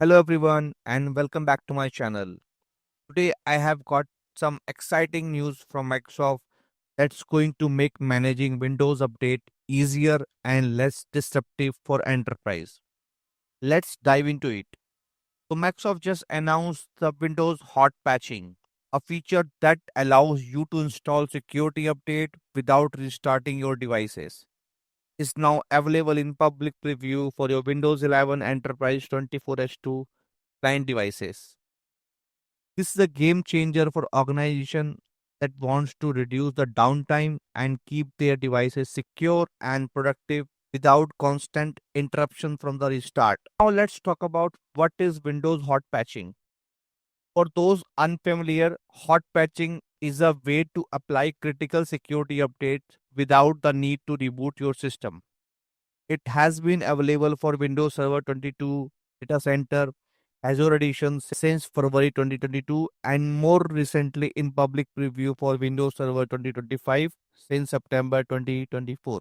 Hello everyone and welcome back to my channel. Today I have got some exciting news from Microsoft that's going to make managing Windows Update easier and less disruptive for enterprise. Let's dive into it. So Microsoft just announced the Windows Hot Patching, a feature that allows you to install security update without restarting your devices. Is now available in public preview for your Windows 11 Enterprise 24H2 client devices. This is a game changer for organizations that wants to reduce the downtime and keep their devices secure and productive without constant interruption from the restart. Now let's talk about what is Windows hot patching. For those unfamiliar, hot patching is a way to apply critical security updates without the need to reboot your system. It has been available for Windows Server 22, Data Center, Azure Edition since February 2022 and more recently in public preview for Windows Server 2025 since September 2024.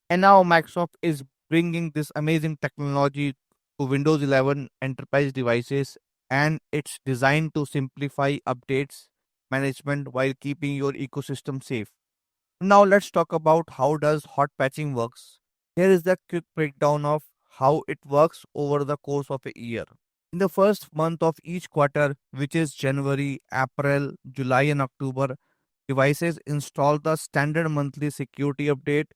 And now Microsoft is bringing this amazing technology to Windows 11 enterprise devices, and it's designed to simplify updates management while keeping your ecosystem safe. Now let's talk about how does hot patching works. Here is the quick breakdown of how it works over the course of a year. In the first month of each quarter, which is January, April, July, and October, devices install the standard monthly security update.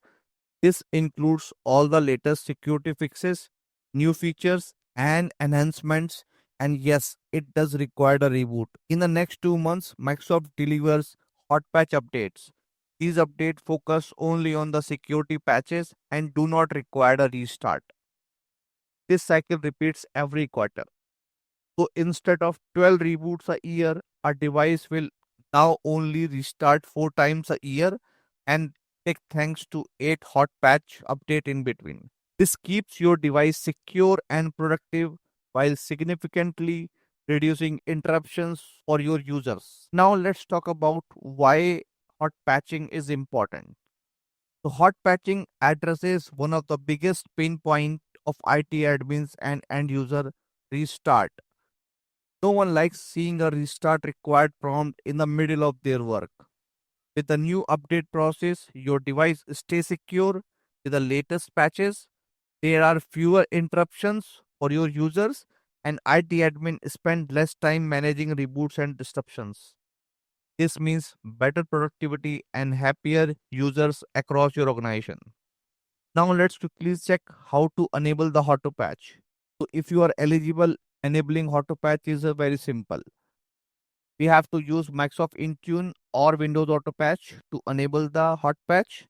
This includes all the latest security fixes, new features, and enhancements. And yes, it does require a reboot. In the next 2 months, Microsoft delivers hot patch updates. These updates focus only on the security patches and do not require a restart. This cycle repeats every quarter. So instead of 12 reboots a year, a device will now only restart 4 times a year and take thanks to 8 hot patch update in between. This keeps your device secure and productive while significantly reducing interruptions for your users. Now let's talk about why hot patching is important. So hot patching addresses one of the biggest pain point of IT admins and end user restart. No one likes seeing a restart required prompt in the middle of their work. With the new update process, your device stays secure with the latest patches. There are fewer interruptions for your users, and IT admin spend less time managing reboots and disruptions. This means better productivity and happier users across your organization. Now let's quickly check how to enable the auto patch. So if you are eligible, enabling auto patch is very simple. We have to use Microsoft Intune or Windows Auto Patch to enable the hot patch.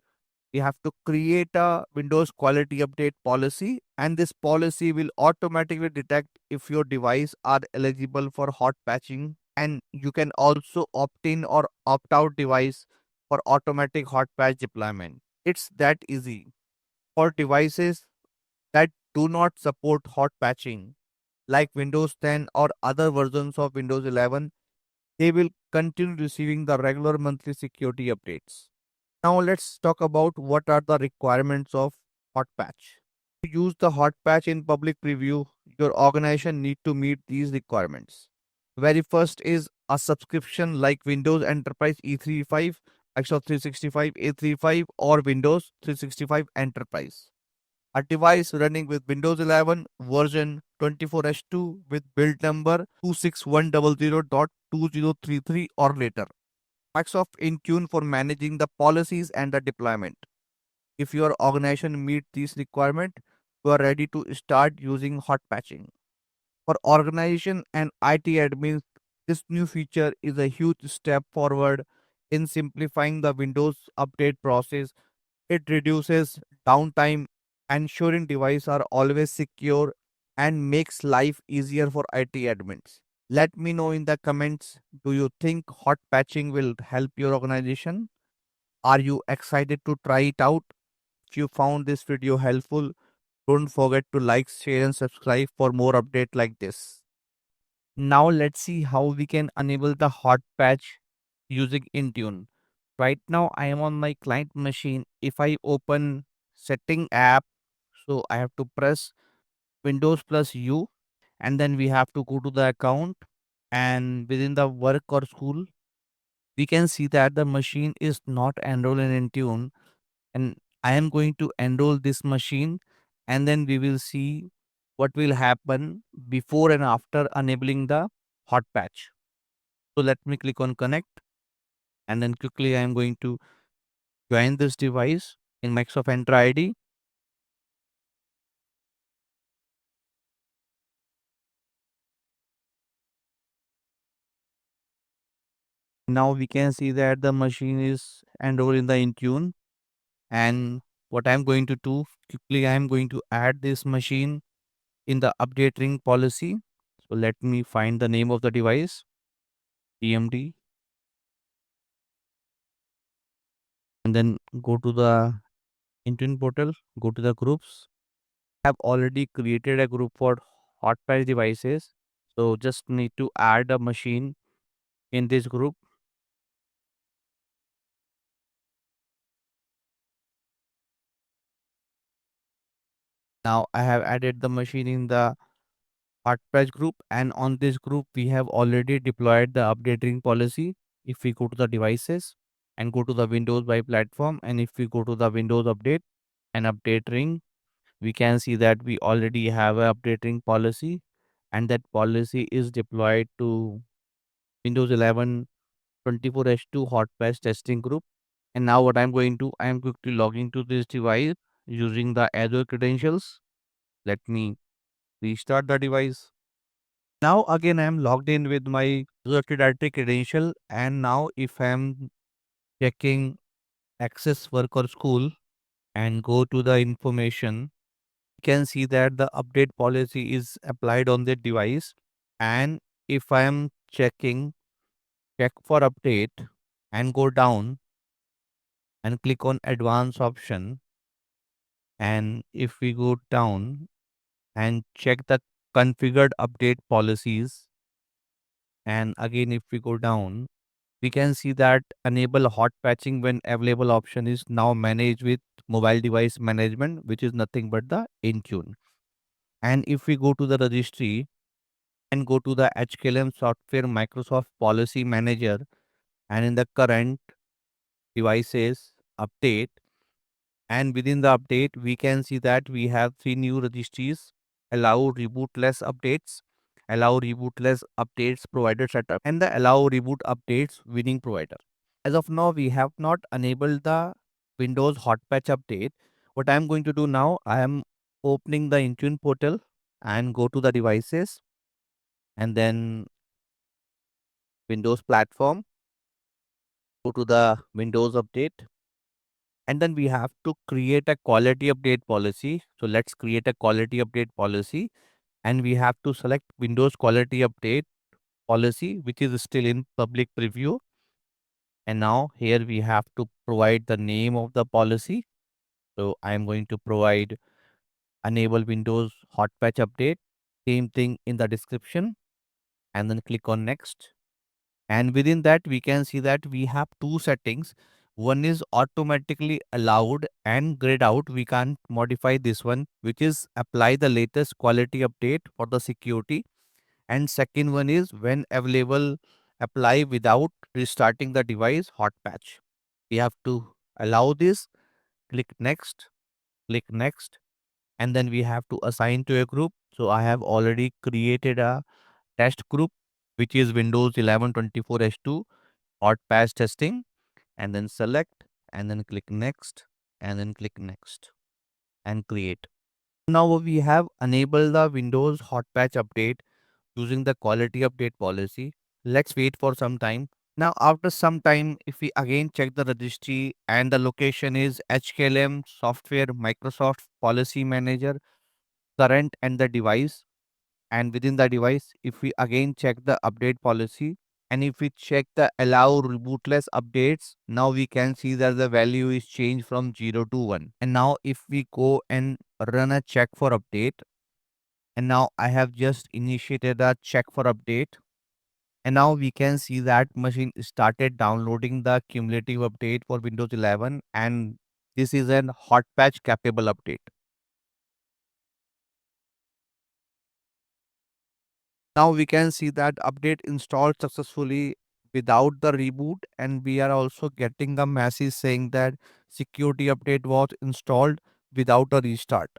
We have to create a Windows quality update policy, and this policy will automatically detect if your device are eligible for hot patching, and you can also opt in or opt out device for automatic hot patch deployment. It's that easy. For devices that do not support hot patching like Windows 10 or other versions of Windows 11, they will continue receiving the regular monthly security updates. Now let's talk about what are the requirements of hot patch. To use the hot patch in public preview, your organization need to meet these requirements. Very first is a subscription like Windows Enterprise E35, Microsoft 365 A35 or Windows 365 Enterprise. A device running with Windows 11 version 24H2 with build number 26100.2033 or later. Microsoft Intune for managing the policies and the deployment. If your organization meets these requirements, you are ready to start using hot patching. For organization and IT admins, this new feature is a huge step forward in simplifying the Windows update process. It reduces downtime, ensuring devices are always secure and makes life easier for IT admins. Let me know in the comments, do you think hot patching will help your organization? Are you excited to try it out? If you found this video helpful, don't forget to like, share and subscribe for more updates like this. Now let's see how we can enable the hot patch using Intune. Right now I am on my client machine. If I open setting app, so I have to press Windows plus U And then we have to go to the account, and within the work or school, we can see that the machine is not enrolled in Intune, and I am going to enroll this machine, and then we will see what will happen before and after enabling the hot patch. So let me click on connect, and then quickly I am going to join this device in Microsoft Entra ID. Now we can see that the machine is enrolled in the Intune, and what I'm going to do quickly, I'm going to add this machine in the update ring policy. So let me find the name of the device, TMD, and then go to the Intune portal, go to the groups. I have already created a group for hot patch devices. So just need to add a machine in this group. Now I have added the machine in the hot patch group, and on this group we have already deployed the updating policy. If we go to the devices and go to the Windows by platform, and if we go to the Windows update and update ring, we can see that we already have a updating policy, and that policy is deployed to Windows 11 24H2 hot patch testing group. And now what I'm going to, I am quickly logging to this device using the Azure credentials. Let me restart the device. Now again I am logged in with my Azure Directory credential, and now if I am checking access work or school and go to the information, you can see that the update policy is applied on the device. And if I am checking check for update and go down and click on advanced option, and if we go down and check the configured update policies, and again if we go down, we can see that enable hot patching when available option is now managed with mobile device management, which is nothing but the Intune. And if we go to the registry and go to the HKLM software Microsoft policy manager, and in the current devices update, and within the update we can see that we have three new registries: allow rebootless updates, allow rebootless updates provider setup, and the allow reboot updates winning provider. As of now we have not enabled the Windows hot patch update. What I am going to do now, I am opening the Intune portal and go to the devices, and then Windows platform, go to the Windows update, and then we have to create a quality update policy. So let's create a quality update policy, and we have to select Windows quality update policy, which is still in public preview. And now here we have to provide the name of the policy. So I am going to provide enable Windows hot patch update, same thing in the description, and then click on next. And within that we can see that we have two settings. One is automatically allowed and grayed out, we can't modify this one, which is apply the latest quality update for the security. And second one is when available, apply without restarting the device hot patch. We have to allow this, click next, and then we have to assign to a group. So I have already created a test group, which is Windows 11 24H2 hot patch testing, and then select, and then click next, and then click next and create. Now we have enabled the Windows hot patch update using the quality update policy. Let's wait for some time. Now after some time, if we again check the registry, and the location is HKLM software Microsoft policy manager current and the device, and within the device if we again check the update policy, and if we check the allow rebootless updates, now we can see that the value is changed from 0 to 1. And now if we go and run a check for update, and now I have just initiated a check for update, and now we can see that machine started downloading the cumulative update for Windows 11, and this is an hot patch capable update. Now we can see that update installed successfully without the reboot, and we are also getting a message saying that security update was installed without a restart.